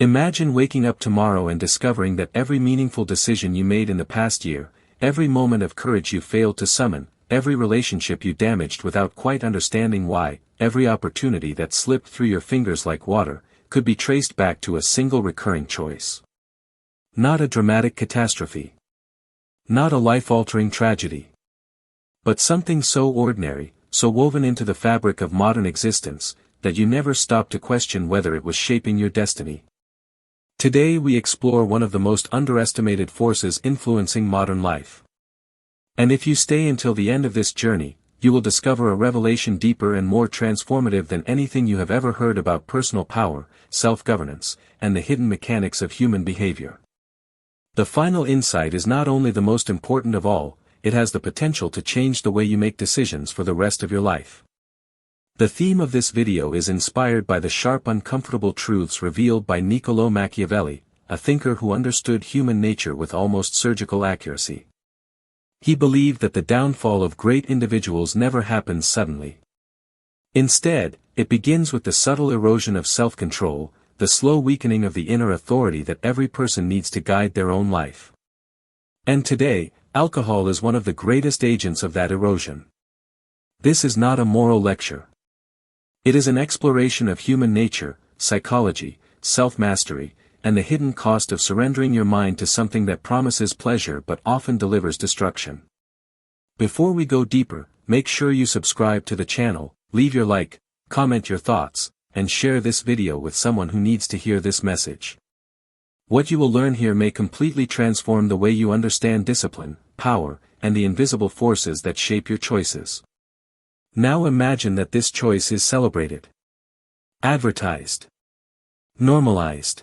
Imagine waking up tomorrow and discovering that every meaningful decision you made in the past year, every moment of courage you failed to summon, every relationship you damaged without quite understanding why, every opportunity that slipped through your fingers like water, could be traced back to a single recurring choice. Not a dramatic catastrophe. Not a life-altering tragedy. But something so ordinary, so woven into the fabric of modern existence, that you never stopped to question whether it was shaping your destiny. Today we explore one of the most underestimated forces influencing modern life. And if you stay until the end of this journey, you will discover a revelation deeper and more transformative than anything you have ever heard about personal power, self-governance, and the hidden mechanics of human behavior. The final insight is not only the most important of all, it has the potential to change the way you make decisions for the rest of your life. The theme of this video is inspired by the sharp uncomfortable truths revealed by Niccolò Machiavelli, a thinker who understood human nature with almost surgical accuracy. He believed that the downfall of great individuals never happens suddenly. Instead, it begins with the subtle erosion of self-control, the slow weakening of the inner authority that every person needs to guide their own life. And today, alcohol is one of the greatest agents of that erosion. This is not a moral lecture. It is an exploration of human nature, psychology, self-mastery, and the hidden cost of surrendering your mind to something that promises pleasure but often delivers destruction. Before we go deeper, make sure you subscribe to the channel, leave your like, comment your thoughts, and share this video with someone who needs to hear this message. What you will learn here may completely transform the way you understand discipline, power, and the invisible forces that shape your choices. Now imagine that this choice is celebrated, advertised, normalized.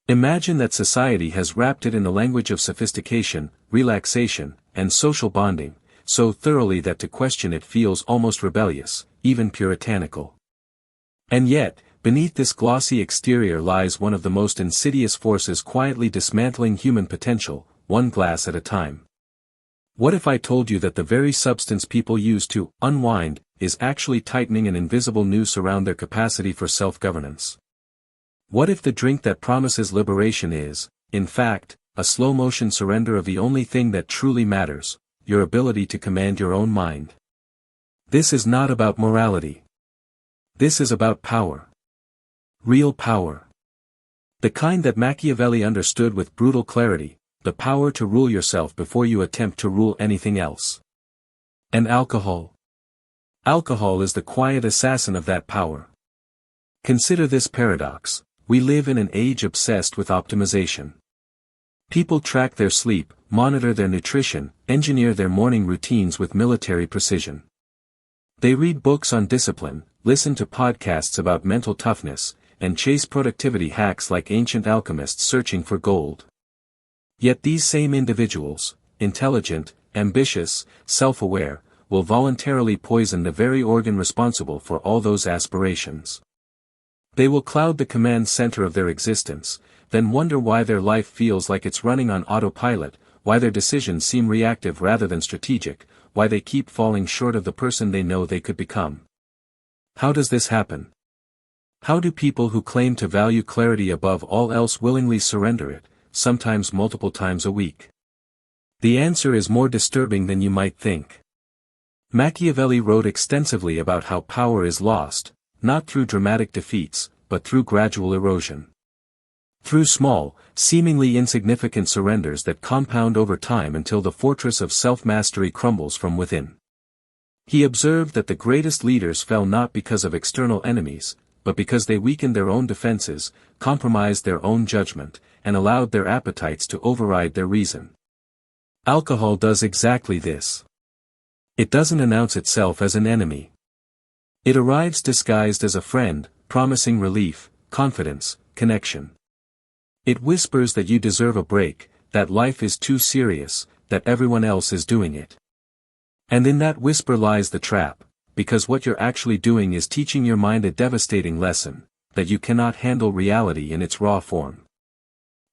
Imagine that society has wrapped it in the language of sophistication, relaxation, and social bonding, so thoroughly that to question it feels almost rebellious, even puritanical. And yet, beneath this glossy exterior lies one of the most insidious forces quietly dismantling human potential, one glass at a time. What if I told you that the very substance people use to unwind is actually tightening an invisible noose around their capacity for self-governance? What if the drink that promises liberation is, in fact, a slow-motion surrender of the only thing that truly matters, your ability to command your own mind? This is not about morality. This is about power. Real power. The kind that Machiavelli understood with brutal clarity, the power to rule yourself before you attempt to rule anything else. And alcohol? Alcohol is the quiet assassin of that power. Consider this paradox: we live in an age obsessed with optimization. People track their sleep, monitor their nutrition, engineer their morning routines with military precision. They read books on discipline, listen to podcasts about mental toughness, and chase productivity hacks like ancient alchemists searching for gold. Yet these same individuals, intelligent, ambitious, self-aware, will voluntarily poison the very organ responsible for all those aspirations. They will cloud the command center of their existence, then wonder why their life feels like it's running on autopilot, why their decisions seem reactive rather than strategic, why they keep falling short of the person they know they could become. How does this happen? How do people who claim to value clarity above all else willingly surrender it, sometimes multiple times a week? The answer is more disturbing than you might think. Machiavelli wrote extensively about how power is lost, not through dramatic defeats, but through gradual erosion. Through small, seemingly insignificant surrenders that compound over time until the fortress of self-mastery crumbles from within. He observed that the greatest leaders fell not because of external enemies, but because they weakened their own defenses, compromised their own judgment, and allowed their appetites to override their reason. Alcohol does exactly this. It doesn't announce itself as an enemy. It arrives disguised as a friend, promising relief, confidence, connection. It whispers that you deserve a break, that life is too serious, that everyone else is doing it. And in that whisper lies the trap, because what you're actually doing is teaching your mind a devastating lesson, that you cannot handle reality in its raw form.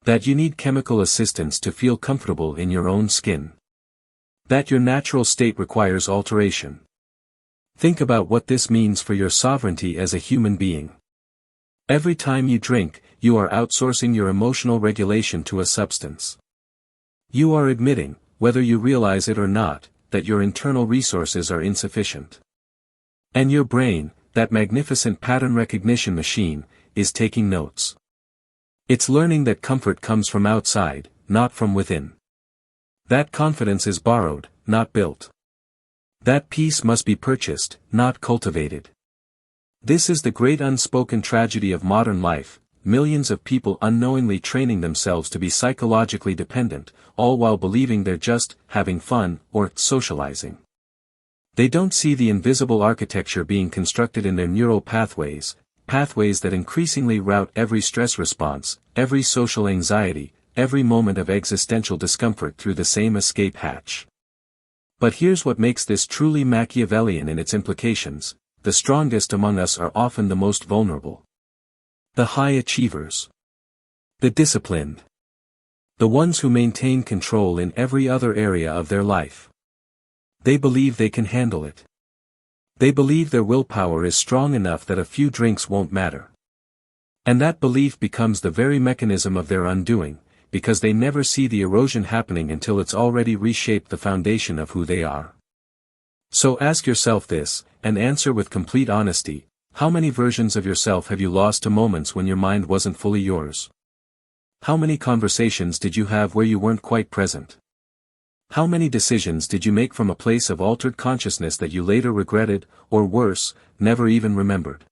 That you need chemical assistance to feel comfortable in your own skin. That your natural state requires alteration. Think about what this means for your sovereignty as a human being. Every time you drink, you are outsourcing your emotional regulation to a substance. You are admitting, whether you realize it or not, that your internal resources are insufficient. And your brain, that magnificent pattern recognition machine, is taking notes. It's learning that comfort comes from outside, not from within. That confidence is borrowed, not built. That peace must be purchased, not cultivated. This is the great unspoken tragedy of modern life, millions of people unknowingly training themselves to be psychologically dependent, all while believing they're just having fun or socializing. They don't see the invisible architecture being constructed in their neural pathways that increasingly route every stress response, every social anxiety, every moment of existential discomfort through the same escape hatch. But here's what makes this truly Machiavellian in its implications: the strongest among us are often the most vulnerable. The high achievers. The disciplined. The ones who maintain control in every other area of their life. They believe they can handle it. They believe their willpower is strong enough that a few drinks won't matter. And that belief becomes the very mechanism of their undoing, because they never see the erosion happening until it's already reshaped the foundation of who they are. So ask yourself this, and answer with complete honesty: how many versions of yourself have you lost to moments when your mind wasn't fully yours? How many conversations did you have where you weren't quite present? How many decisions did you make from a place of altered consciousness that you later regretted, or worse, never even remembered?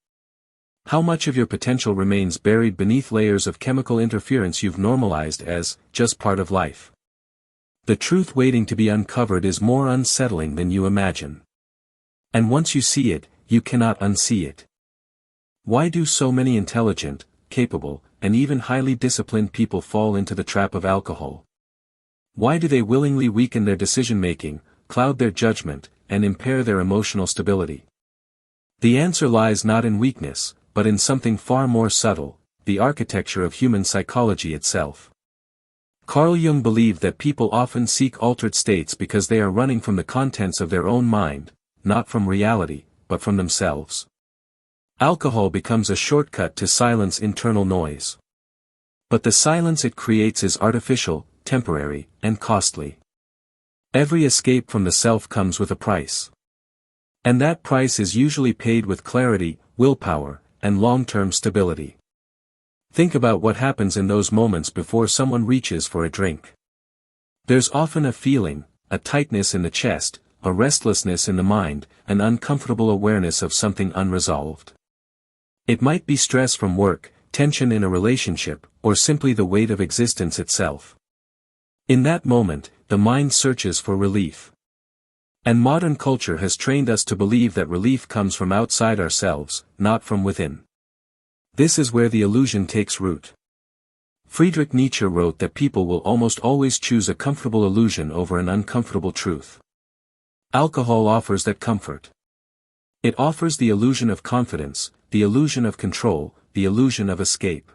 How much of your potential remains buried beneath layers of chemical interference you've normalized as just part of life? The truth waiting to be uncovered is more unsettling than you imagine. And once you see it, you cannot unsee it. Why do so many intelligent, capable, and even highly disciplined people fall into the trap of alcohol? Why do they willingly weaken their decision-making, cloud their judgment, and impair their emotional stability? The answer lies not in weakness, but in something far more subtle: the architecture of human psychology itself. Carl Jung believed that people often seek altered states because they are running from the contents of their own mind, not from reality, but from themselves. Alcohol becomes a shortcut to silence internal noise. But the silence it creates is artificial, temporary, and costly. Every escape from the self comes with a price. And that price is usually paid with clarity, willpower, and long-term stability. Think about what happens in those moments before someone reaches for a drink. There's often a feeling, a tightness in the chest, a restlessness in the mind, an uncomfortable awareness of something unresolved. It might be stress from work, tension in a relationship, or simply the weight of existence itself. In that moment, the mind searches for relief. And modern culture has trained us to believe that relief comes from outside ourselves, not from within. This is where the illusion takes root. Friedrich Nietzsche wrote that people will almost always choose a comfortable illusion over an uncomfortable truth. Alcohol offers that comfort. It offers the illusion of confidence, the illusion of control, the illusion of escape.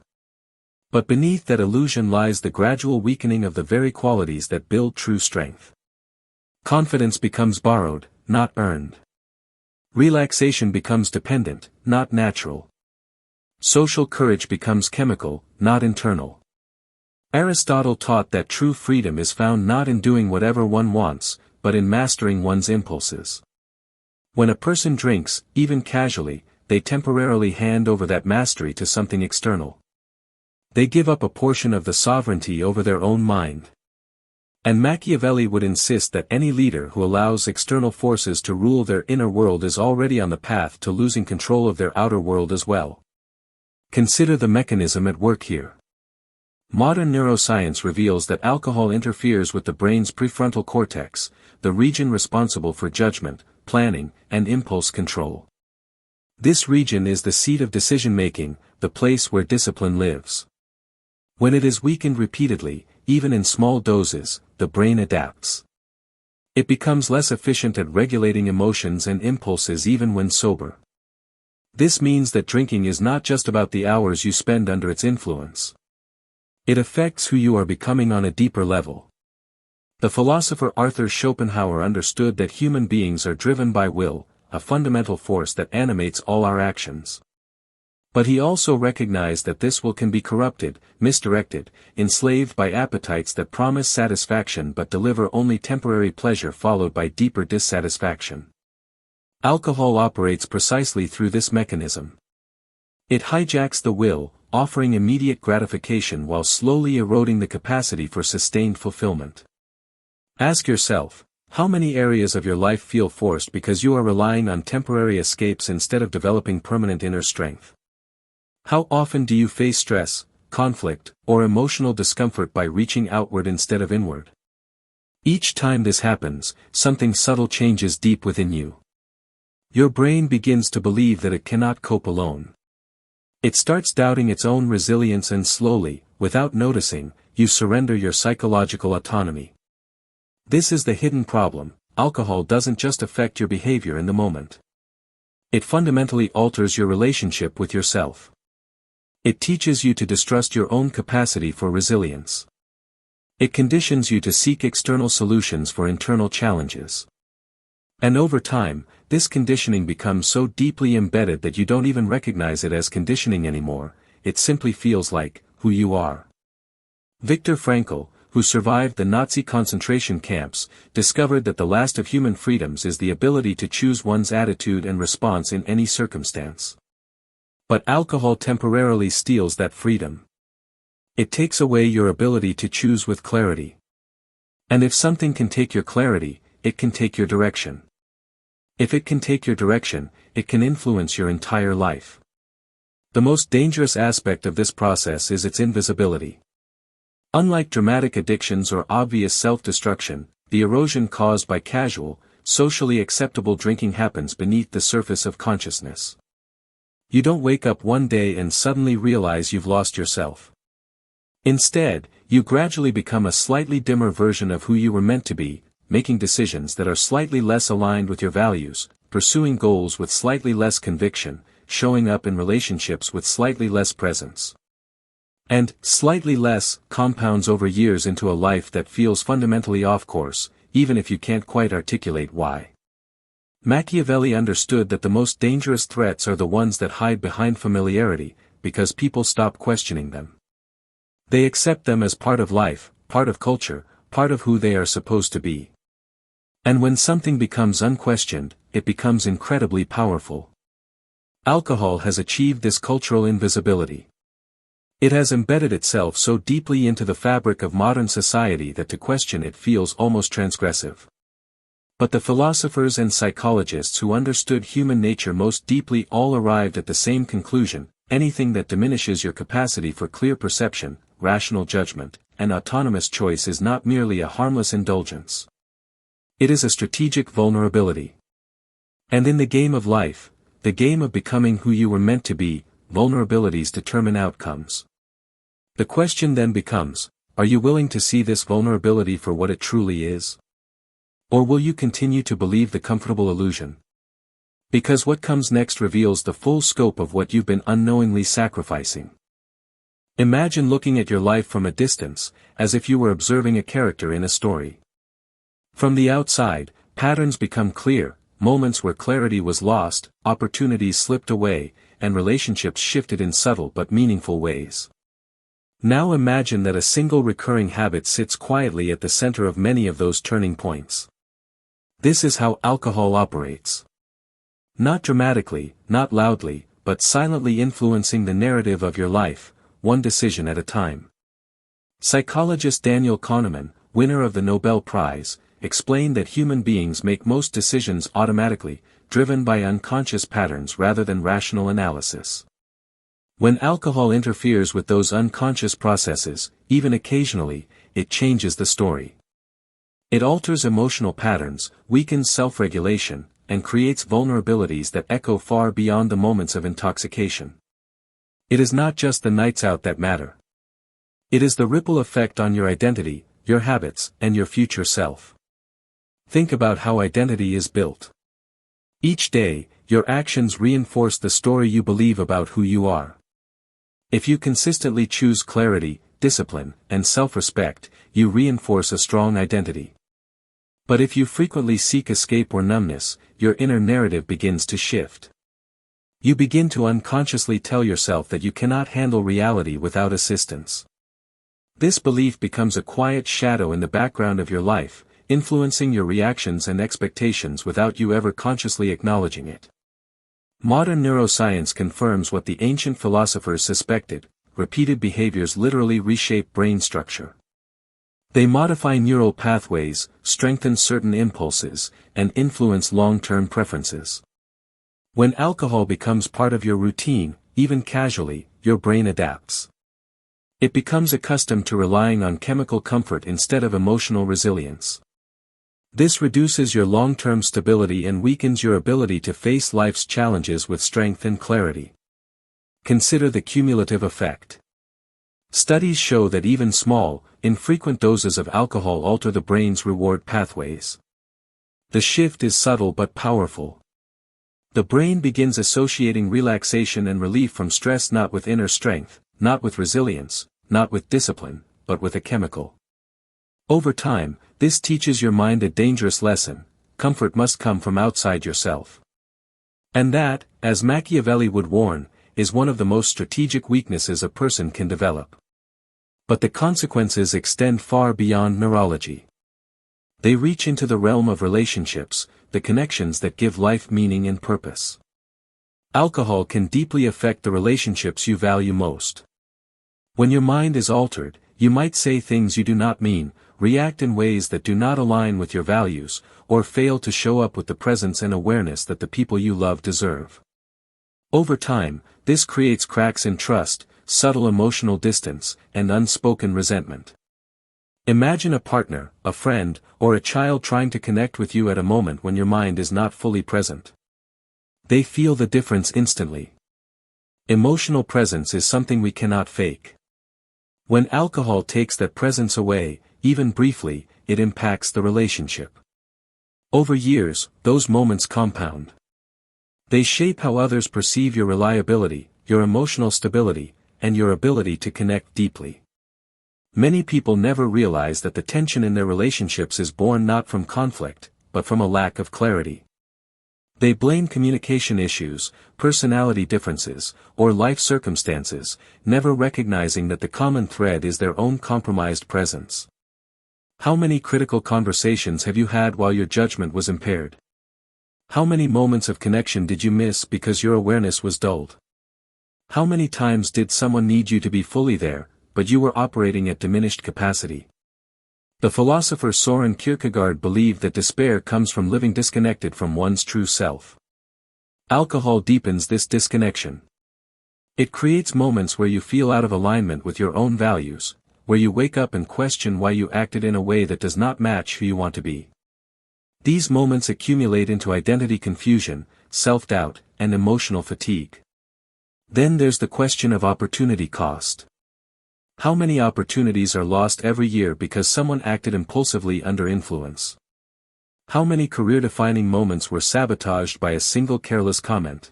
But beneath that illusion lies the gradual weakening of the very qualities that build true strength. Confidence becomes borrowed, not earned. Relaxation becomes dependent, not natural. Social courage becomes chemical, not internal. Aristotle taught that true freedom is found not in doing whatever one wants, but in mastering one's impulses. When a person drinks, even casually, they temporarily hand over that mastery to something external. They give up a portion of the sovereignty over their own mind. And Machiavelli would insist that any leader who allows external forces to rule their inner world is already on the path to losing control of their outer world as well. Consider the mechanism at work here. Modern neuroscience reveals that alcohol interferes with the brain's prefrontal cortex, the region responsible for judgment, planning, and impulse control. This region is the seat of decision-making, the place where discipline lives. When it is weakened repeatedly, even in small doses, the brain adapts. It becomes less efficient at regulating emotions and impulses even when sober. This means that drinking is not just about the hours you spend under its influence. It affects who you are becoming on a deeper level. The philosopher Arthur Schopenhauer understood that human beings are driven by will, a fundamental force that animates all our actions. But he also recognized that this will can be corrupted, misdirected, enslaved by appetites that promise satisfaction but deliver only temporary pleasure followed by deeper dissatisfaction. Alcohol operates precisely through this mechanism. It hijacks the will, offering immediate gratification while slowly eroding the capacity for sustained fulfillment. Ask yourself, how many areas of your life feel forced because you are relying on temporary escapes instead of developing permanent inner strength? How often do you face stress, conflict, or emotional discomfort by reaching outward instead of inward? Each time this happens, something subtle changes deep within you. Your brain begins to believe that it cannot cope alone. It starts doubting its own resilience and slowly, without noticing, you surrender your psychological autonomy. This is the hidden problem. Alcohol doesn't just affect your behavior in the moment. It fundamentally alters your relationship with yourself. It teaches you to distrust your own capacity for resilience. It conditions you to seek external solutions for internal challenges. And over time, this conditioning becomes so deeply embedded that you don't even recognize it as conditioning anymore, it simply feels like who you are. Viktor Frankl, who survived the Nazi concentration camps, discovered that the last of human freedoms is the ability to choose one's attitude and response in any circumstance. But alcohol temporarily steals that freedom. It takes away your ability to choose with clarity. And if something can take your clarity, it can take your direction. If it can take your direction, it can influence your entire life. The most dangerous aspect of this process is its invisibility. Unlike dramatic addictions or obvious self-destruction, the erosion caused by casual, socially acceptable drinking happens beneath the surface of consciousness. You don't wake up one day and suddenly realize you've lost yourself. Instead, you gradually become a slightly dimmer version of who you were meant to be, making decisions that are slightly less aligned with your values, pursuing goals with slightly less conviction, showing up in relationships with slightly less presence. And, slightly less, compounds over years into a life that feels fundamentally off course, even if you can't quite articulate why. Machiavelli understood that the most dangerous threats are the ones that hide behind familiarity, because people stop questioning them. They accept them as part of life, part of culture, part of who they are supposed to be. And when something becomes unquestioned, it becomes incredibly powerful. Alcohol has achieved this cultural invisibility. It has embedded itself so deeply into the fabric of modern society that to question it feels almost transgressive. But the philosophers and psychologists who understood human nature most deeply all arrived at the same conclusion: anything that diminishes your capacity for clear perception, rational judgment, and autonomous choice is not merely a harmless indulgence. It is a strategic vulnerability. And in the game of life, the game of becoming who you were meant to be, vulnerabilities determine outcomes. The question then becomes, are you willing to see this vulnerability for what it truly is? Or will you continue to believe the comfortable illusion? Because what comes next reveals the full scope of what you've been unknowingly sacrificing. Imagine looking at your life from a distance, as if you were observing a character in a story. From the outside, patterns become clear, moments where clarity was lost, opportunities slipped away, and relationships shifted in subtle but meaningful ways. Now imagine that a single recurring habit sits quietly at the center of many of those turning points. This is how alcohol operates. Not dramatically, not loudly, but silently influencing the narrative of your life, one decision at a time. Psychologist Daniel Kahneman, winner of the Nobel Prize, explained that human beings make most decisions automatically, driven by unconscious patterns rather than rational analysis. When alcohol interferes with those unconscious processes, even occasionally, it changes the story. It alters emotional patterns, weakens self-regulation, and creates vulnerabilities that echo far beyond the moments of intoxication. It is not just the nights out that matter. It is the ripple effect on your identity, your habits, and your future self. Think about how identity is built. Each day, your actions reinforce the story you believe about who you are. If you consistently choose clarity, discipline, and self-respect, you reinforce a strong identity. But if you frequently seek escape or numbness, your inner narrative begins to shift. You begin to unconsciously tell yourself that you cannot handle reality without assistance. This belief becomes a quiet shadow in the background of your life, influencing your reactions and expectations without you ever consciously acknowledging it. Modern neuroscience confirms what the ancient philosophers suspected: repeated behaviors literally reshape brain structure. They modify neural pathways, strengthen certain impulses, and influence long-term preferences. When alcohol becomes part of your routine, even casually, your brain adapts. It becomes accustomed to relying on chemical comfort instead of emotional resilience. This reduces your long-term stability and weakens your ability to face life's challenges with strength and clarity. Consider the cumulative effect. Studies show that even small, infrequent doses of alcohol alter the brain's reward pathways. The shift is subtle but powerful. The brain begins associating relaxation and relief from stress not with inner strength, not with resilience, not with discipline, but with a chemical. Over time, this teaches your mind a dangerous lesson: comfort must come from outside yourself. And that, as Machiavelli would warn, is one of the most strategic weaknesses a person can develop. But the consequences extend far beyond neurology. They reach into the realm of relationships, the connections that give life meaning and purpose. Alcohol can deeply affect the relationships you value most. When your mind is altered, you might say things you do not mean, react in ways that do not align with your values, or fail to show up with the presence and awareness that the people you love deserve. Over time, this creates cracks in trust, subtle emotional distance, and unspoken resentment. Imagine a partner, a friend, or a child trying to connect with you at a moment when your mind is not fully present. They feel the difference instantly. Emotional presence is something we cannot fake. When alcohol takes that presence away, even briefly, it impacts the relationship. Over years, those moments compound. They shape how others perceive your reliability, your emotional stability, and your ability to connect deeply. Many people never realize that the tension in their relationships is born not from conflict, but from a lack of clarity. They blame communication issues, personality differences, or life circumstances, never recognizing that the common thread is their own compromised presence. How many critical conversations have you had while your judgment was impaired? How many moments of connection did you miss because your awareness was dulled? How many times did someone need you to be fully there, but you were operating at diminished capacity? The philosopher Soren Kierkegaard believed that despair comes from living disconnected from one's true self. Alcohol deepens this disconnection. It creates moments where you feel out of alignment with your own values, where you wake up and question why you acted in a way that does not match who you want to be. These moments accumulate into identity confusion, self-doubt, and emotional fatigue. Then there's the question of opportunity cost. How many opportunities are lost every year because someone acted impulsively under influence? How many career-defining moments were sabotaged by a single careless comment?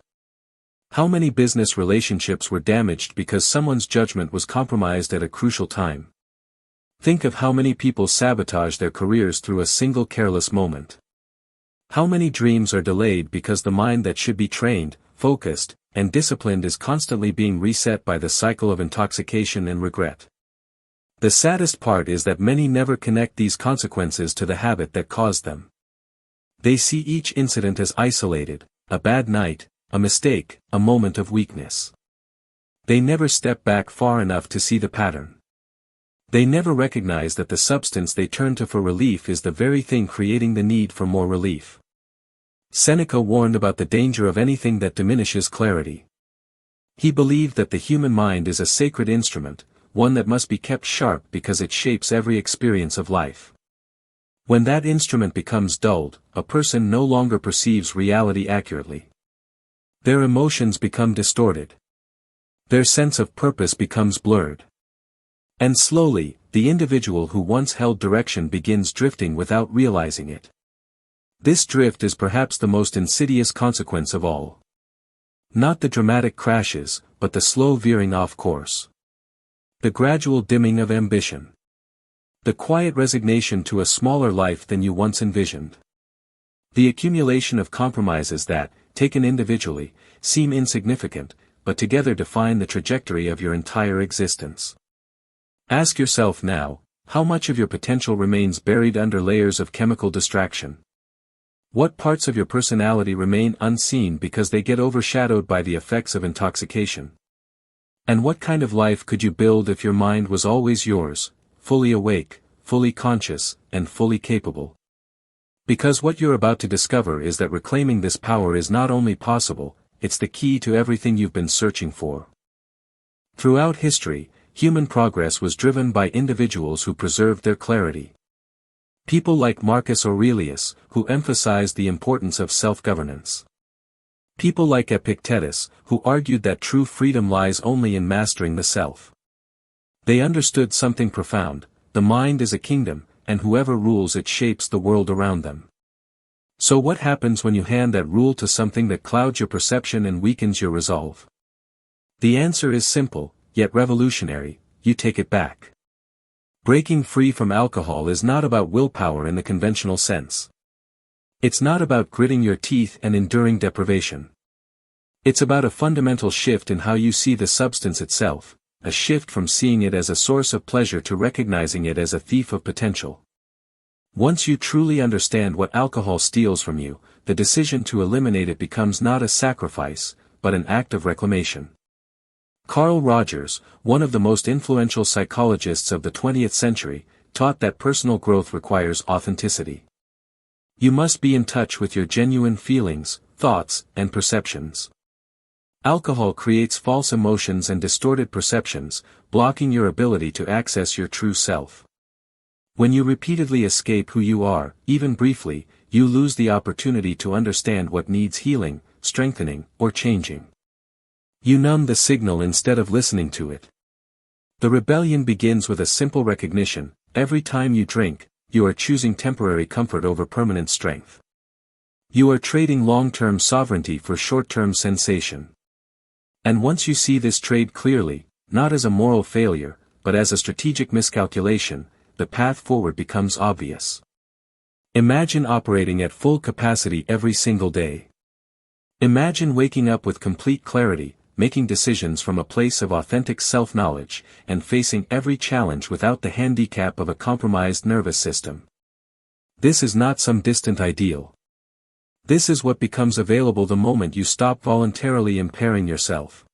How many business relationships were damaged because someone's judgment was compromised at a crucial time? Think of how many people sabotage their careers through a single careless moment. How many dreams are delayed because the mind that should be trained, focused, and disciplined is constantly being reset by the cycle of intoxication and regret. The saddest part is that many never connect these consequences to the habit that caused them. They see each incident as isolated, a bad night, a mistake, a moment of weakness. They never step back far enough to see the pattern. They never recognize that the substance they turn to for relief is the very thing creating the need for more relief. Seneca warned about the danger of anything that diminishes clarity. He believed that the human mind is a sacred instrument, one that must be kept sharp because it shapes every experience of life. When that instrument becomes dulled, a person no longer perceives reality accurately. Their emotions become distorted. Their sense of purpose becomes blurred. And slowly, the individual who once held direction begins drifting without realizing it. This drift is perhaps the most insidious consequence of all. Not the dramatic crashes, but the slow veering off course. The gradual dimming of ambition. The quiet resignation to a smaller life than you once envisioned. The accumulation of compromises that, taken individually, seem insignificant, but together define the trajectory of your entire existence. Ask yourself now, how much of your potential remains buried under layers of chemical distraction? What parts of your personality remain unseen because they get overshadowed by the effects of intoxication? And what kind of life could you build if your mind was always yours, fully awake, fully conscious, and fully capable? Because what you're about to discover is that reclaiming this power is not only possible, it's the key to everything you've been searching for. Throughout history, human progress was driven by individuals who preserved their clarity. People like Marcus Aurelius, who emphasized the importance of self-governance. People like Epictetus, who argued that true freedom lies only in mastering the self. They understood something profound: the mind is a kingdom, and whoever rules it shapes the world around them. So what happens when you hand that rule to something that clouds your perception and weakens your resolve? The answer is simple, yet revolutionary: you take it back. Breaking free from alcohol is not about willpower in the conventional sense. It's not about gritting your teeth and enduring deprivation. It's about a fundamental shift in how you see the substance itself, a shift from seeing it as a source of pleasure to recognizing it as a thief of potential. Once you truly understand what alcohol steals from you, the decision to eliminate it becomes not a sacrifice, but an act of reclamation. Carl Rogers, one of the most influential psychologists of the 20th century, taught that personal growth requires authenticity. You must be in touch with your genuine feelings, thoughts, and perceptions. Alcohol creates false emotions and distorted perceptions, blocking your ability to access your true self. When you repeatedly escape who you are, even briefly, you lose the opportunity to understand what needs healing, strengthening, or changing. You numb the signal instead of listening to it. The rebellion begins with a simple recognition: every time you drink, you are choosing temporary comfort over permanent strength. You are trading long-term sovereignty for short-term sensation. And once you see this trade clearly, not as a moral failure, but as a strategic miscalculation, the path forward becomes obvious. Imagine operating at full capacity every single day. Imagine waking up with complete clarity, making decisions from a place of authentic self-knowledge, and facing every challenge without the handicap of a compromised nervous system. This is not some distant ideal. This is what becomes available the moment you stop voluntarily impairing yourself.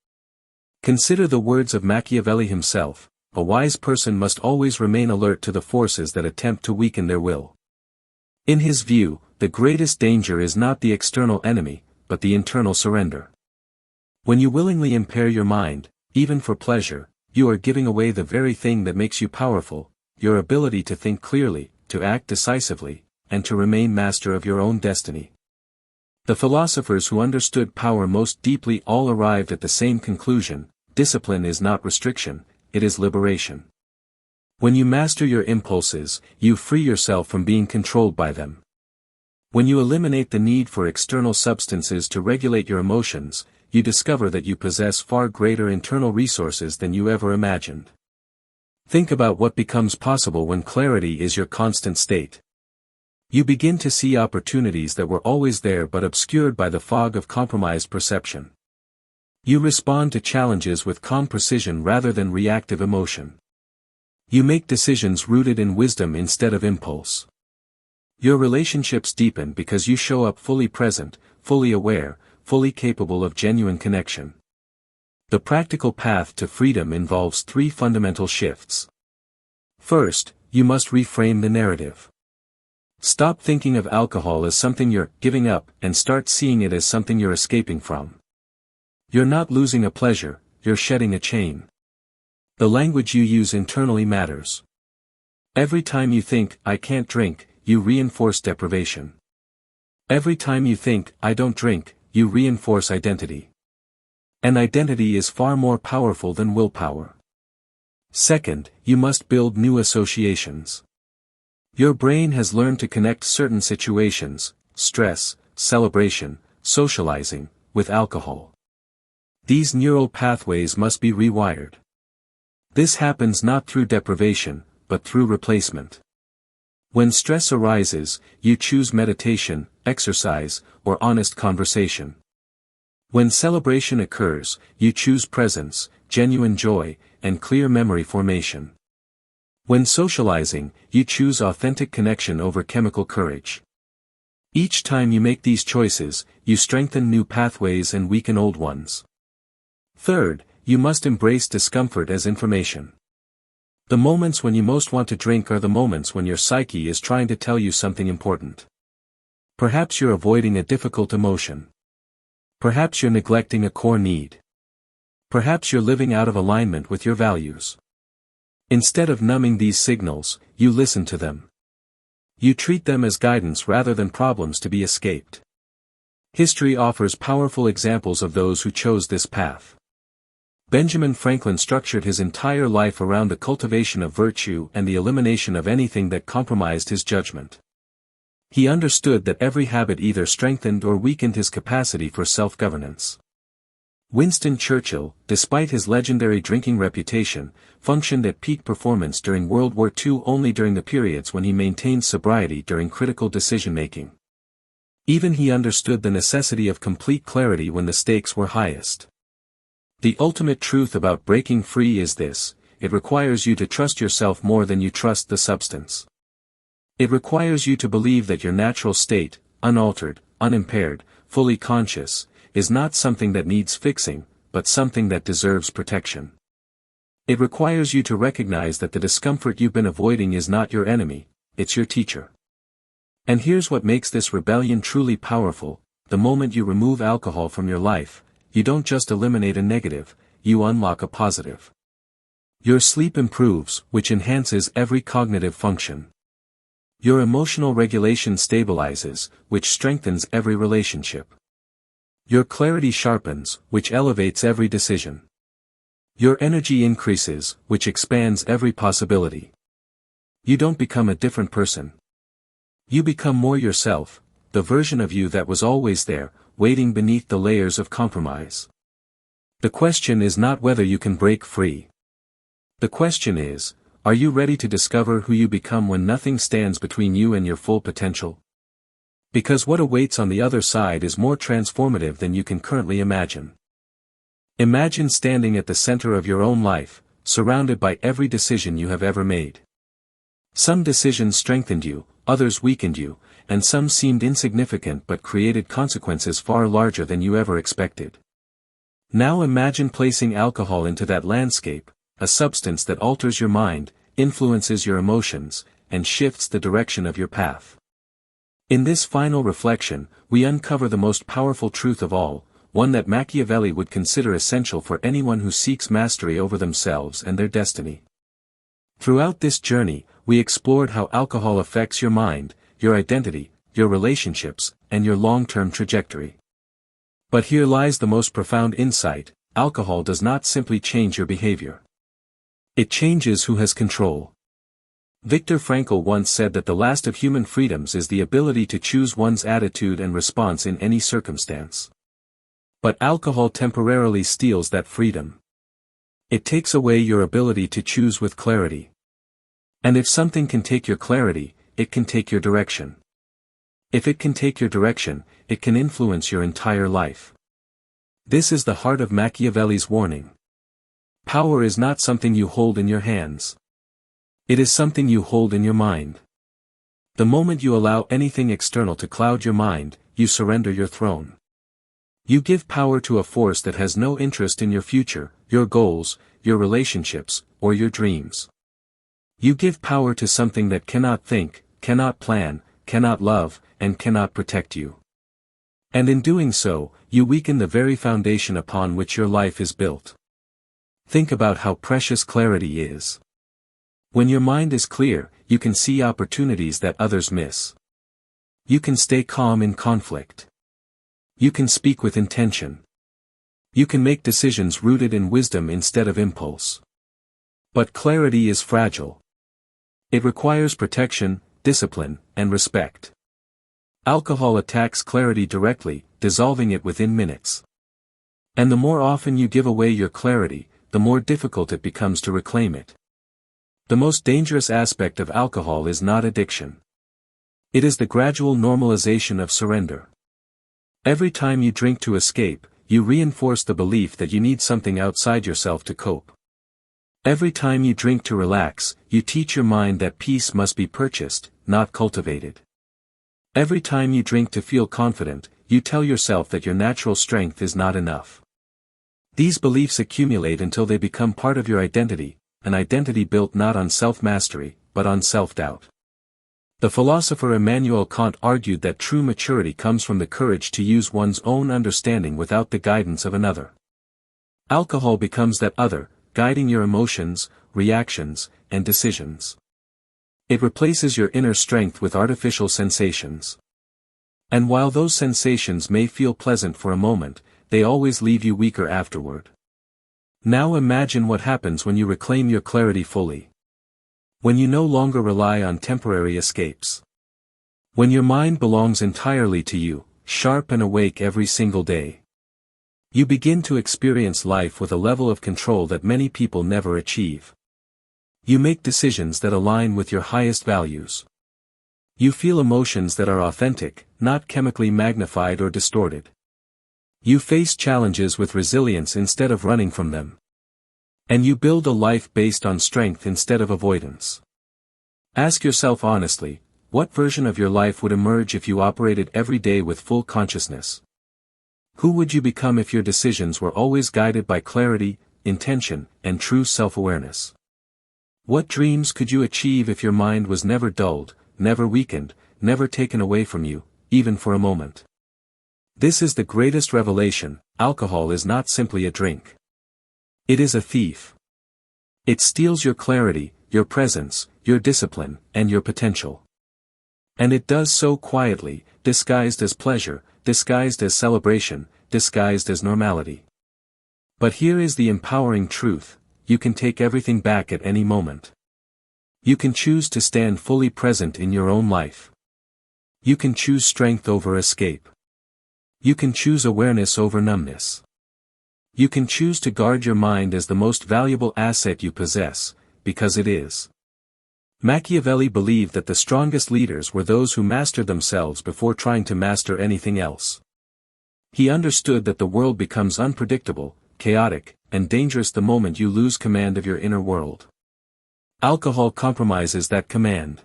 Consider the words of Machiavelli himself: a wise person must always remain alert to the forces that attempt to weaken their will. In his view, the greatest danger is not the external enemy, but the internal surrender. When you willingly impair your mind, even for pleasure, you are giving away the very thing that makes you powerful: your ability to think clearly, to act decisively, and to remain master of your own destiny. The philosophers who understood power most deeply all arrived at the same conclusion: discipline is not restriction, it is liberation. When you master your impulses, you free yourself from being controlled by them. When you eliminate the need for external substances to regulate your emotions, you discover that you possess far greater internal resources than you ever imagined. Think about what becomes possible when clarity is your constant state. You begin to see opportunities that were always there but obscured by the fog of compromised perception. You respond to challenges with calm precision rather than reactive emotion. You make decisions rooted in wisdom instead of impulse. Your relationships deepen because you show up fully present, fully aware, fully capable of genuine connection. The practical path to freedom involves three fundamental shifts. First, you must reframe the narrative. Stop thinking of alcohol as something you're giving up and start seeing it as something you're escaping from. You're not losing a pleasure, you're shedding a chain. The language you use internally matters. Every time you think, "I can't drink," you reinforce deprivation. Every time you think, "I don't drink," you reinforce identity. And identity is far more powerful than willpower. Second, you must build new associations. Your brain has learned to connect certain situations, stress, celebration, socializing, with alcohol. These neural pathways must be rewired. This happens not through deprivation, but through replacement. When stress arises, you choose meditation, exercise, or honest conversation. When celebration occurs, you choose presence, genuine joy, and clear memory formation. When socializing, you choose authentic connection over chemical courage. Each time you make these choices, you strengthen new pathways and weaken old ones. Third, you must embrace discomfort as information. The moments when you most want to drink are the moments when your psyche is trying to tell you something important. Perhaps you're avoiding a difficult emotion. Perhaps you're neglecting a core need. Perhaps you're living out of alignment with your values. Instead of numbing these signals, you listen to them. You treat them as guidance rather than problems to be escaped. History offers powerful examples of those who chose this path. Benjamin Franklin structured his entire life around the cultivation of virtue and the elimination of anything that compromised his judgment. He understood that every habit either strengthened or weakened his capacity for self-governance. Winston Churchill, despite his legendary drinking reputation, functioned at peak performance during World War II only during the periods when he maintained sobriety during critical decision-making. Even he understood the necessity of complete clarity when the stakes were highest. The ultimate truth about breaking free is this: it requires you to trust yourself more than you trust the substance. It requires you to believe that your natural state, unaltered, unimpaired, fully conscious, is not something that needs fixing, but something that deserves protection. It requires you to recognize that the discomfort you've been avoiding is not your enemy, it's your teacher. And here's what makes this rebellion truly powerful: the moment you remove alcohol from your life, you don't just eliminate a negative, you unlock a positive. Your sleep improves, which enhances every cognitive function. Your emotional regulation stabilizes, which strengthens every relationship. Your clarity sharpens, which elevates every decision. Your energy increases, which expands every possibility. You don't become a different person. You become more yourself, the version of you that was always there, waiting beneath the layers of compromise. The question is not whether you can break free. The question is, are you ready to discover who you become when nothing stands between you and your full potential? Because what awaits on the other side is more transformative than you can currently imagine. Imagine standing at the center of your own life, surrounded by every decision you have ever made. Some decisions strengthened you, others weakened you, and some seemed insignificant but created consequences far larger than you ever expected. Now imagine placing alcohol into that landscape, a substance that alters your mind, influences your emotions, and shifts the direction of your path. In this final reflection, we uncover the most powerful truth of all, one that Machiavelli would consider essential for anyone who seeks mastery over themselves and their destiny. Throughout this journey, we explored how alcohol affects your mind, your identity, your relationships, and your long-term trajectory. But here lies the most profound insight: alcohol does not simply change your behavior. It changes who has control. Viktor Frankl once said that the last of human freedoms is the ability to choose one's attitude and response in any circumstance. But alcohol temporarily steals that freedom. It takes away your ability to choose with clarity. And if something can take your clarity, it can take your direction. If it can take your direction, it can influence your entire life. This is the heart of Machiavelli's warning. Power is not something you hold in your hands. It is something you hold in your mind. The moment you allow anything external to cloud your mind, you surrender your throne. You give power to a force that has no interest in your future, your goals, your relationships, or your dreams. You give power to something that cannot think, cannot plan, cannot love, and cannot protect you. And in doing so, you weaken the very foundation upon which your life is built. Think about how precious clarity is. When your mind is clear, you can see opportunities that others miss. You can stay calm in conflict. You can speak with intention. You can make decisions rooted in wisdom instead of impulse. But clarity is fragile. It requires protection, discipline, and respect. Alcohol attacks clarity directly, dissolving it within minutes. And the more often you give away your clarity, the more difficult it becomes to reclaim it. The most dangerous aspect of alcohol is not addiction. It is the gradual normalization of surrender. Every time you drink to escape, you reinforce the belief that you need something outside yourself to cope. Every time you drink to relax, you teach your mind that peace must be purchased, not cultivated. Every time you drink to feel confident, you tell yourself that your natural strength is not enough. These beliefs accumulate until they become part of your identity, an identity built not on self-mastery, but on self-doubt. The philosopher Immanuel Kant argued that true maturity comes from the courage to use one's own understanding without the guidance of another. Alcohol becomes that other, guiding your emotions, reactions, and decisions. It replaces your inner strength with artificial sensations. And while those sensations may feel pleasant for a moment, they always leave you weaker afterward. Now imagine what happens when you reclaim your clarity fully. When you no longer rely on temporary escapes. When your mind belongs entirely to you, sharp and awake every single day. You begin to experience life with a level of control that many people never achieve. You make decisions that align with your highest values. You feel emotions that are authentic, not chemically magnified or distorted. You face challenges with resilience instead of running from them. And you build a life based on strength instead of avoidance. Ask yourself honestly, what version of your life would emerge if you operated every day with full consciousness? Who would you become if your decisions were always guided by clarity, intention, and true self-awareness? What dreams could you achieve if your mind was never dulled, never weakened, never taken away from you, even for a moment? This is the greatest revelation: alcohol is not simply a drink. It is a thief. It steals your clarity, your presence, your discipline, and your potential. And it does so quietly, disguised as pleasure, disguised as celebration, disguised as normality. But here is the empowering truth: you can take everything back at any moment. You can choose to stand fully present in your own life. You can choose strength over escape. You can choose awareness over numbness. You can choose to guard your mind as the most valuable asset you possess, because it is. Machiavelli believed that the strongest leaders were those who mastered themselves before trying to master anything else. He understood that the world becomes unpredictable, chaotic, and dangerous the moment you lose command of your inner world. Alcohol compromises that command.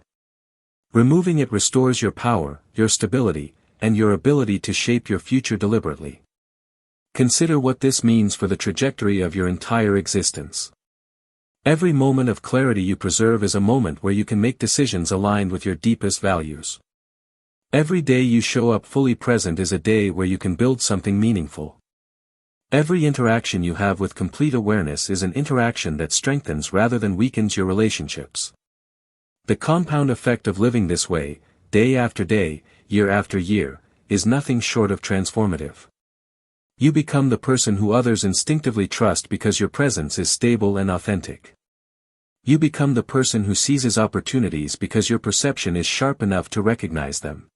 Removing it restores your power, your stability, and your ability to shape your future deliberately. Consider what this means for the trajectory of your entire existence. Every moment of clarity you preserve is a moment where you can make decisions aligned with your deepest values. Every day you show up fully present is a day where you can build something meaningful. Every interaction you have with complete awareness is an interaction that strengthens rather than weakens your relationships. The compound effect of living this way, day after day, year after year, is nothing short of transformative. You become the person who others instinctively trust because your presence is stable and authentic. You become the person who seizes opportunities because your perception is sharp enough to recognize them.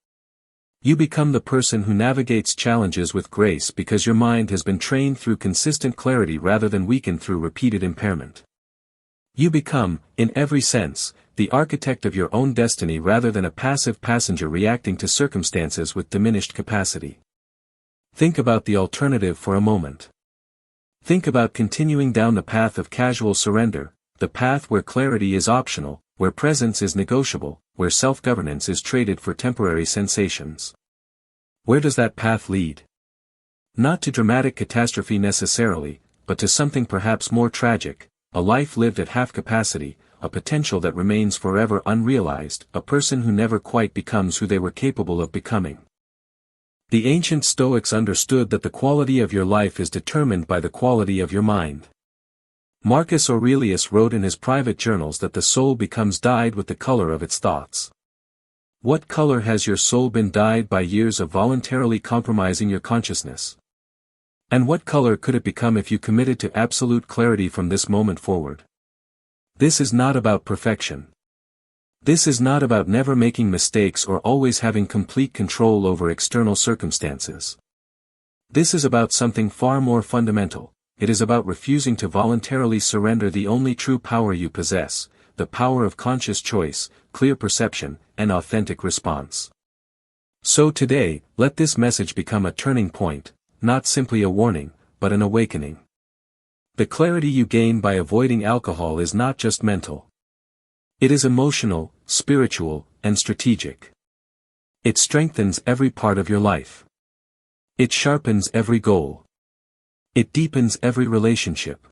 You become the person who navigates challenges with grace because your mind has been trained through consistent clarity rather than weakened through repeated impairment. You become, in every sense, the architect of your own destiny rather than a passive passenger reacting to circumstances with diminished capacity. Think about the alternative for a moment. Think about continuing down the path of casual surrender, the path where clarity is optional, where presence is negotiable, where self-governance is traded for temporary sensations. Where does that path lead? Not to dramatic catastrophe necessarily, but to something perhaps more tragic: a life lived at half capacity, a potential that remains forever unrealized, a person who never quite becomes who they were capable of becoming. The ancient Stoics understood that the quality of your life is determined by the quality of your mind. Marcus Aurelius wrote in his private journals that the soul becomes dyed with the color of its thoughts. What color has your soul been dyed by years of voluntarily compromising your consciousness? And what color could it become if you committed to absolute clarity from this moment forward? This is not about perfection. This is not about never making mistakes or always having complete control over external circumstances. This is about something far more fundamental. It is about refusing to voluntarily surrender the only true power you possess, the power of conscious choice, clear perception, and authentic response. So today, let this message become a turning point, not simply a warning, but an awakening. The clarity you gain by avoiding alcohol is not just mental. It is emotional, spiritual, and strategic. It strengthens every part of your life. It sharpens every goal. It deepens every relationship.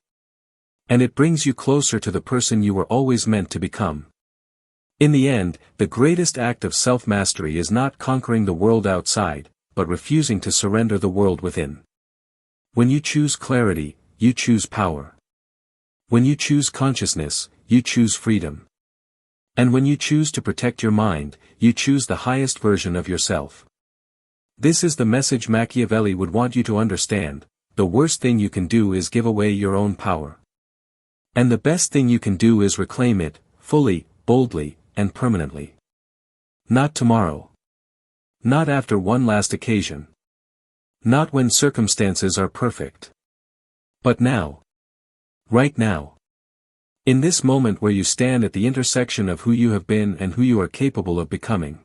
And it brings you closer to the person you were always meant to become. In the end, the greatest act of self-mastery is not conquering the world outside, but refusing to surrender the world within. When you choose clarity, you choose power. When you choose consciousness, you choose freedom. And when you choose to protect your mind, you choose the highest version of yourself. This is the message Machiavelli would want you to understand: the worst thing you can do is give away your own power. And the best thing you can do is reclaim it, fully, boldly, and permanently. Not tomorrow. Not after one last occasion. Not when circumstances are perfect. But now. Right now. In this moment where you stand at the intersection of who you have been and who you are capable of becoming.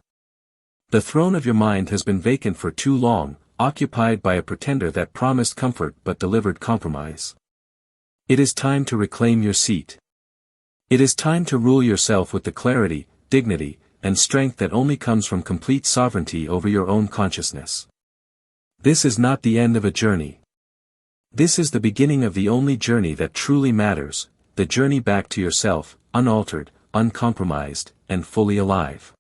The throne of your mind has been vacant for too long, occupied by a pretender that promised comfort but delivered compromise. It is time to reclaim your seat. It is time to rule yourself with the clarity, dignity, and strength that only comes from complete sovereignty over your own consciousness. This is not the end of a journey. This is the beginning of the only journey that truly matters, the journey back to yourself, unaltered, uncompromised, and fully alive.